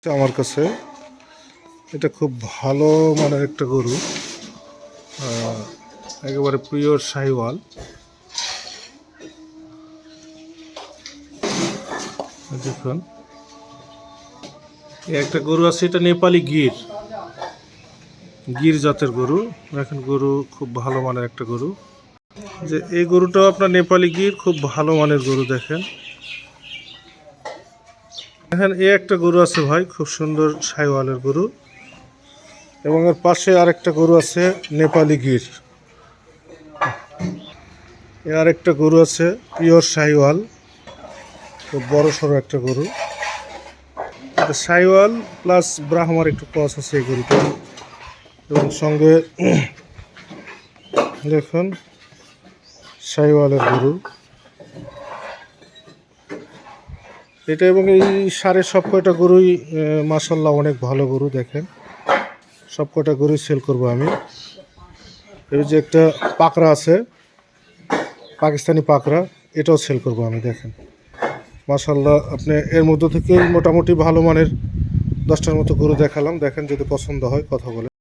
আমার কাছে এটা খুব ভালো মানের একটা গরু, একেবারে পিওর শাহিওয়াল। দেখুন একটা গরু আছে, এটা নেপালি গির জাতের গরু। দেখেন গরু খুব ভালো মানের একটা গরু, যে এই গরুটাও আপনার নেপালি গির, খুব ভালো মানের গরু। দেখেন এই একটা গরু আছে ভাই, খুব সুন্দর শাহিওয়ালের গরু, এবং এর পাশে আরেকটা গরু আছে নেপালি গির। আরেকটা গরু আছে পিওর শাহিওয়াল, খুব বড় সড়ো একটা গরু। শাহিওয়াল প্লাস ব্রাহ্মার একটু ক্রস আছে এই গরুটা, এবং সঙ্গে দেখুন শাহিওয়ালের গরু এটা। এবং এই সারের সব কয়টা গরুই মাশাআল্লাহ অনেক ভালো গরু। দেখেন সব কয়টা গরুই সেল করবো আমি। এই যে একটা পাকড়া আছে, পাকিস্তানি পাকড়া, এটাও সেল করবো আমি। দেখেন মাশাআল্লাহ, আপনি এর মধ্যে থেকে মোটামুটি ভালো মানের 10টার মতো গরু দেখালাম। দেখেন যদি পছন্দ হয় কথা বলে।